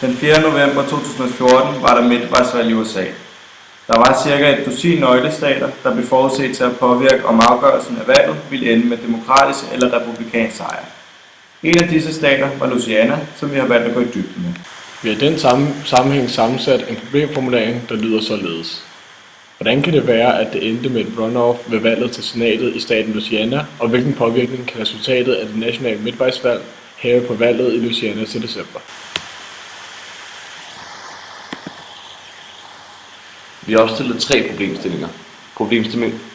Den 4. november 2014 var der midtvejsvalg i USA. Der var ca. et dusin nøglestater, der blev forudset til at påvirke, om afgørelsen af valget ville ende med demokratisk eller republikansk sejr. En af disse stater var Louisiana, som vi har valgt at gå i dybden med. Vi har i den sammenhæng sammensat en problemformulering, der lyder således. Hvordan kan det være, at det endte med et runoff ved valget til senatet i staten Louisiana, og hvilken påvirkning kan resultatet af det nationale midtvejsvalg have på valget i Louisiana til december? Vi har opstillet 3 problemstillinger.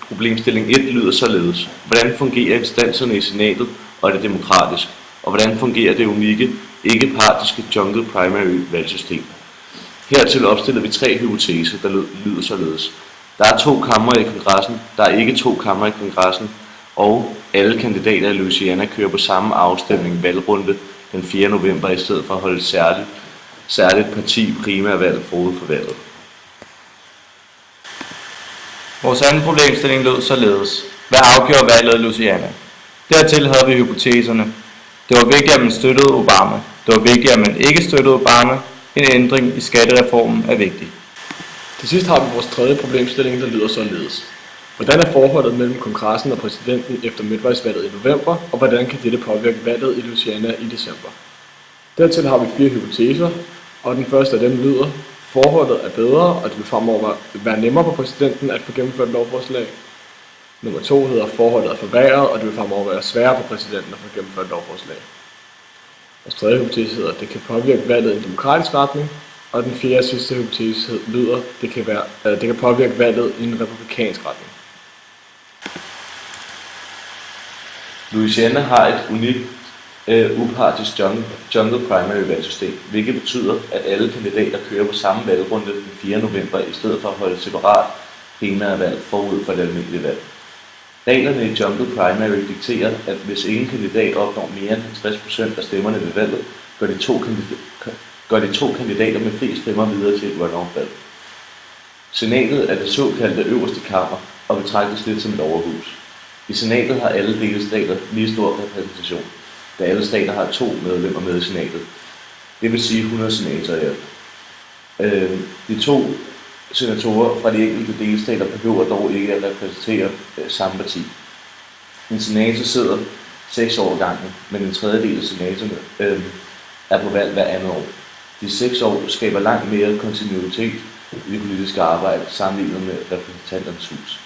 Problemstilling 1 lyder således. Hvordan fungerer instanserne i senatet, og er det demokratisk? Og hvordan fungerer det unikke, ikke-partiske jungle primary valgsystem? Hertil opstiller vi 3 hypoteser, der lyder således. Der er 2 kamre i kongressen, der er ikke 2 kamre i kongressen, og alle kandidater i Louisiana kører på samme afstemning valgrunde den 4. november i stedet for at holde særligt parti primærvalg forud for valget. Vores anden problemstilling lød således. Hvad afgjorde valget i Louisiana? Dertil havde vi hypoteserne. Det var vigtigt, at man støttede Obama. Det var vigtigt, at man ikke støttede Obama. En ændring i skattereformen er vigtig. Til sidst har vi vores tredje problemstilling, der lyder således. Hvordan er forholdet mellem kongressen og præsidenten efter midtvejsvalget i november, og hvordan kan dette påvirke valget i Louisiana i december? Dertil har vi 4 hypoteser, og den første af dem lyder: forholdet er bedre, og det vil fremover være nemmere for præsidenten at få gennemført lovforslag. Nummer 2 hedder: forholdet er forværret, og det vil fremover være sværere for præsidenten at få gennemført lovforslag. Vores tredje hypotese hedder: det kan påvirke valget i en demokratisk retning. Og den fjerde og sidste hypotese lyder: det kan påvirke valget i en republikansk retning. Louisiana har et unikt upartisk jungle primary valgsystem, hvilket betyder, at alle kandidater kører på samme valgrunde den 4. november i stedet for at holde separat primærvalg forud for det almindelige valg. Reglerne i jungle primary dikterer, at hvis ingen kandidat opnår mere end 50% af stemmerne ved valget, går de to kandidater med flest stemmer videre til et runoff-valg. Senatet er det såkaldte øverste kammer og betragtes lidt som et overhus. I senatet har alle delstater lige stor repræsentation, da alle stater har 2 medlemmer med i senatet. Det vil sige 100 senatorer. De 2 senatorer fra de enkelte delstater behøver dog ikke at repræsentere samme parti. En senator sidder 6 år ad gangen, men en tredjedel af senatorerne er på valg hver andet år. De 6 år skaber langt mere kontinuitet i det politiske arbejde sammenlignet med repræsentanternes hus.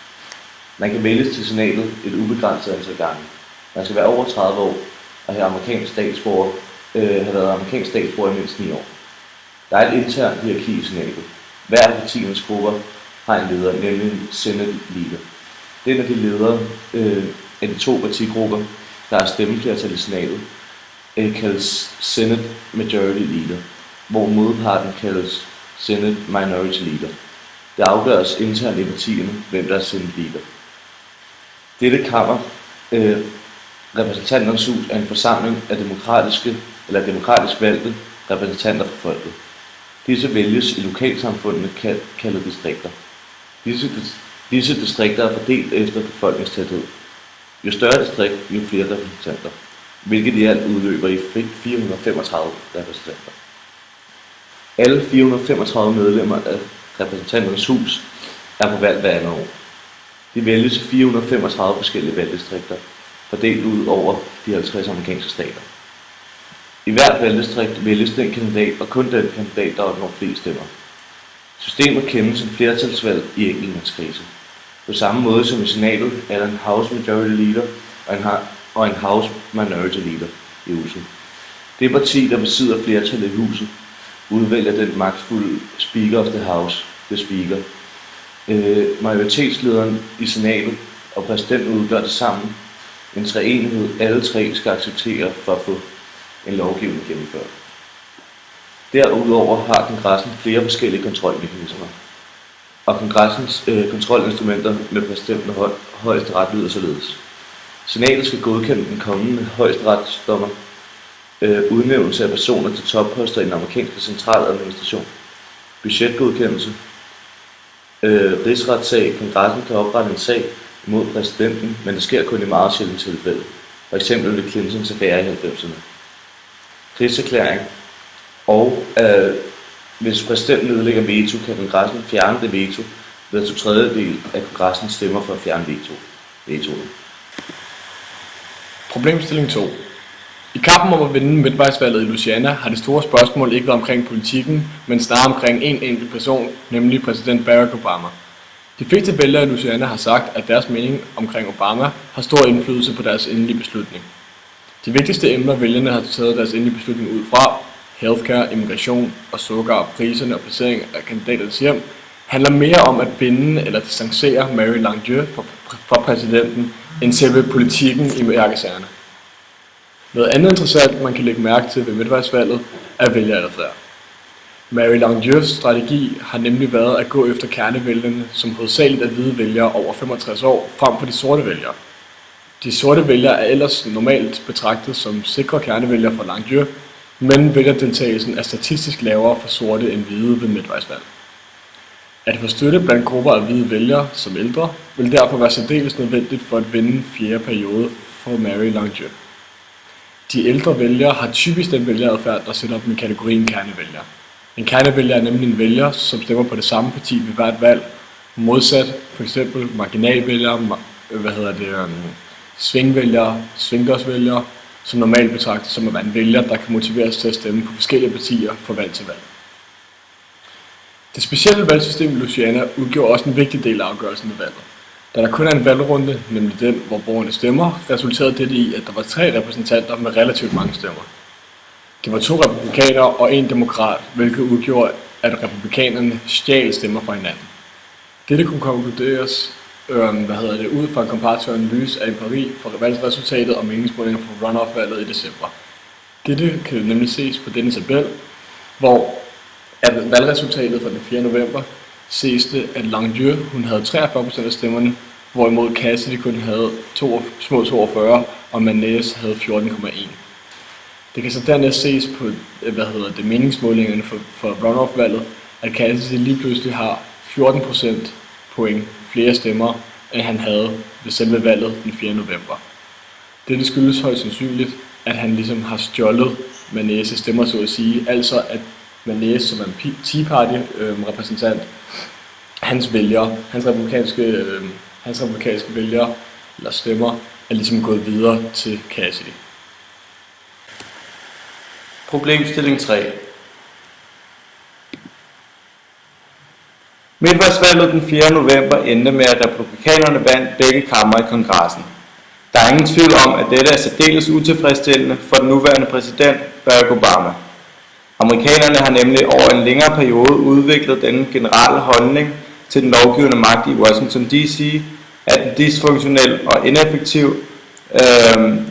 Man kan vælges til senatet et ubegrænset antal gange. Man skal være over 30 år og have været amerikansk statsborger i mindst 9 år. Der er et internt hierarki i senatet. Hver af partiernes grupper har en leder, nemlig en Senate leader. Den af de ledere af de 2 partigrupper, der er stemmeflertal i senatet, kaldes Senate Majority Leader, hvor modparten kaldes Senate Minority Leader. Det afgøres internt i partierne, hvem der er Senate Leader. Dette kammer, repræsentanternes hus, er en forsamling af demokratisk valgte repræsentanter for folket. Disse vælges i lokalsamfundene kaldet distrikter. Disse distrikter er fordelt efter befolkningstæthed. Jo større distrikt, jo flere repræsentanter, hvilket i alt udløber i 435 repræsentanter. Alle 435 medlemmer af repræsentanternes hus er på valg hver andet år. De vælges i 435 forskellige valgdistrikter, fordelt ud over de 50 amerikanske stater. I hvert valgdistrikt vælges den kandidat, og kun den kandidat, der opnår flest stemmer. Systemet kendes som flertalsvalg i enkeltmandskredse. På samme måde som i senatet er der en House Majority Leader og en House Minority Leader i huset. Det parti, der besidder flertallet i huset, udvælger den magtfulde Speaker of the House, the Speaker. Majoritetslederen i senatet og præsidenten udgør det sammen en treenighed, alle 3 skal acceptere for at få en lovgivning gennemført. Derudover har kongressen flere forskellige kontrolmekanismer, og kongressens kontrolinstrumenter med præsidenten og højesteret lyder således. Senatet skal godkende den kommende højesteretsdommer, udnævnelse af personer til topposter i den amerikanske centraladministration, budgetgodkendelse, rigsretssag. Kongressen kan oprette en sag mod præsidenten, men det sker kun i meget sjældent tilfælde, f.eks. ved Clintons affære i 90'erne. Krigserklæring. Og hvis præsidenten nedlægger veto, kan kongressen fjerne det veto ved at 2/3 af kongressen stemmer for at fjerne vetoet. Problemstilling 2. I kampen om at vinde midtvejsvalget i Louisiana har det store spørgsmål ikke været omkring politikken, men snarere omkring en enkelt person, nemlig præsident Barack Obama. De fleste vælgere i Louisiana har sagt, at deres mening omkring Obama har stor indflydelse på deres endelige beslutning. De vigtigste emner, vælgerne har taget deres endelige beslutning ud fra, healthcare, immigration og sågar priserne og placering af kandidaternes hjem, handler mere om at binde eller distancere Mary Langdieu fra præsidenten, end selve politikken i mærkesagerne. Noget andet interessant, man kan lægge mærke til ved midtvejsvalget, er vælgeradfærd. Mary Langdieus strategi har nemlig været at gå efter kernevælgerne, som hovedsageligt er hvide vælgere over 65 år, frem for de sorte vælgere. De sorte vælgere er ellers normalt betragtet som sikre kernevælgere for Langdieu, men vælgerdeltagelsen er statistisk lavere for sorte end hvide ved midtvejsvalg. At få støtte blandt grupper af hvide vælgere som ældre vil derfor være særdeles nødvendigt for at vinde fjerde periode for Mary Langdieu. De ældre vælgere har typisk den vælgeradfærd, der sætter dem i kategorien kernevælgere. En kernevælger er nemlig en vælger, som stemmer på det samme parti ved hvert valg, modsat f.eks. marginalvælgere, svingvælgere, svingdørsvælgere, som normalt betragtes som at være en vælger, der kan motiveres til at stemme på forskellige partier fra valg til valg. Det specielle valgsystem i Louisiana udgjorde også en vigtig del af afgørelsen af valget. Da der kun er en valgrunde, nemlig den, hvor borgerne stemmer, resulterede dette i, at der var 3 repræsentanter med relativt mange stemmer. Det var 2 republikanere og 1 demokrat, hvilket udgjorde, at republikanerne stjal stemmer fra hinanden. Dette kunne konkluderes ud fra en komparativ analyse af empiri for valgresultatet og meningsmålinger for runoff-valget i december. Dette kan nemlig ses på denne tabel, hvor at valgresultatet fra den 4. november ses det, at Langdieu hun havde 43% af stemmerne, hvorimod Cassidy kun havde små 42, og Manez havde 14,1. Det kan så dernæst ses på meningsmålingerne for runoff-valget, at Cassidy lige pludselig har 14% point flere stemmer, end han havde ved selve valget den 4. november. Dette skyldes højst sandsynligt, at han ligesom har stjålet Manez's stemmer, så at sige, altså at Manez, som er en Tea Party repræsentant, hans republikanske vælgere eller stemmer er ligesom gået videre til Cassidy. Problemstilling 3. Midtvejsvalget den 4. november endte med, at republikanerne vandt begge kamre i kongressen. Der er ingen tvivl om, at dette er særdeles utilfredsstillende for den nuværende præsident Barack Obama. Amerikanerne har nemlig over en længere periode udviklet denne generelle holdning til den lovgivende magt i Washington D.C., at den dysfunktionel og ineffektiv,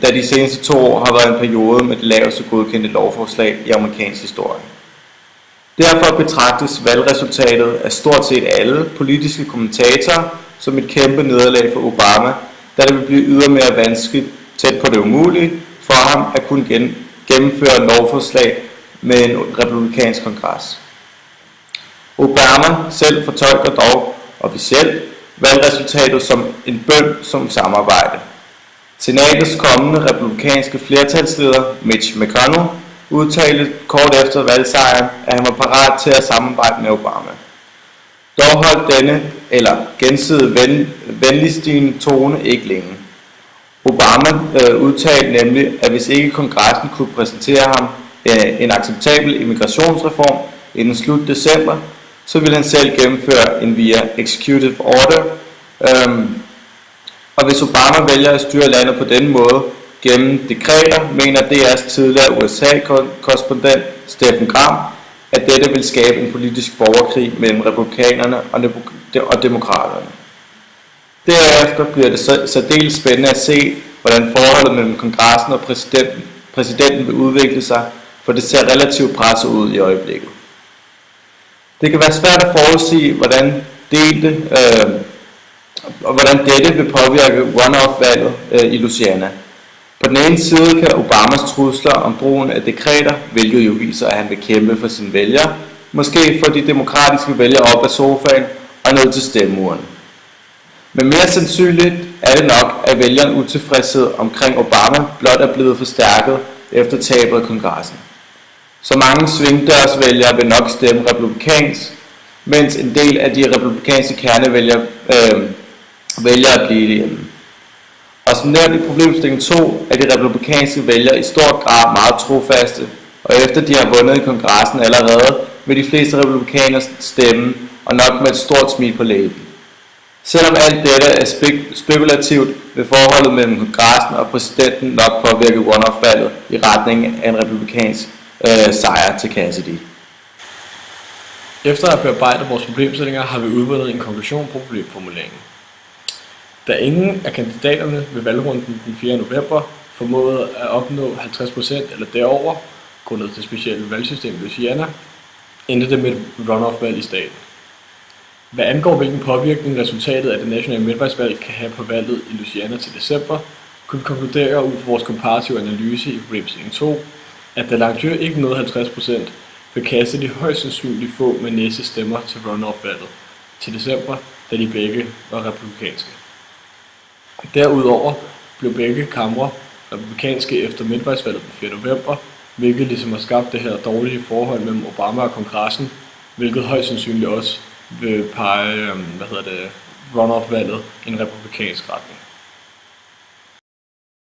da de seneste 2 år har været en periode med det laveste godkendte lovforslag i amerikansk historie. Derfor betragtes valgresultatet af stort set alle politiske kommentatorer som et kæmpe nederlag for Obama, da det vil blive ydermere vanskeligt, tæt på det umulige, for ham at kunne gennemføre lovforslag med en republikansk kongres. Obama selv fortolker dog officielt valgresultatet som en bøn som samarbejde. Senatets kommende republikanske flertalsleder Mitch McConnell udtalte kort efter valgsejren, at han var parat til at samarbejde med Obama. Dog holdt denne gensidig venligstigende tone ikke længe. Obama udtalte nemlig, at hvis ikke kongressen kunne præsentere ham en acceptabel immigrationsreform inden slut december, så ville han selv gennemføre en via executive order. Og hvis Obama vælger at styre landet på denne måde gennem dekreter, mener DR's tidligere USA-korrespondent Stephen Graham, at dette vil skabe en politisk borgerkrig mellem republikanerne og demokraterne. Derefter bliver det særdeles spændende at se, hvordan forholdet mellem kongressen og præsidenten vil udvikle sig, for det ser relativt presset ud i øjeblikket. Det kan være svært at forudsige, hvordan dette vil påvirke runoff-valget i Louisiana. På den ene side kan Obamas trusler om brugen af dekreter, hvilket jo viser, at han vil kæmpe for sine vælgere, måske få de demokratiske vælgere op af sofaen og ned til stemmeurnen. Men mere sandsynligt er det nok, at vælgerne utilfredshed omkring Obama blot er blevet forstærket efter tabet af kongressen. Så mange svingdørsvælgere vil nok stemme republikansk, mens en del af de republikanske kernevælgere vælger at blive hjemme. Og som nævnt i problemstilling 2 er de republikanske vælgere i stor grad meget trofaste, og efter de har vundet i kongressen allerede, vil de fleste republikanere stemme, og nok med et stort smil på læben. Selvom alt dette er spekulativt, vil forholdet mellem kongressen og præsidenten nok påvirke runoff-valget i retning af en republikansk sejr til Cassidy. Efter at have bearbejdet vores problemstillinger, har vi udvundet en konklusion på problemformuleringen. Da ingen af kandidaterne ved valgrunden den 4. november formåede at opnå 50% eller derover, grundet til specielle valgsystem i Louisiana, endte det med et runoff-valg i staten. Hvad angår hvilken påvirkning resultatet af det nationale midtvejsvalg kan have på valget i Louisiana til december, kunne vi konkludere ud fra vores komparative analyse i problemstilling 2, at da Langdjør ikke nåede 50%, vil Cassidy højst sandsynligt få med næste stemmer til runoff-valget til december, da de begge var republikanske. Derudover blev begge kamre republikanske efter midtvejsvalget den 4. november, hvilket ligesom har skabt det her dårlige forhold mellem Obama og kongressen, hvilket højst sandsynligt også vil pege runoff-valget i en republikansk retning.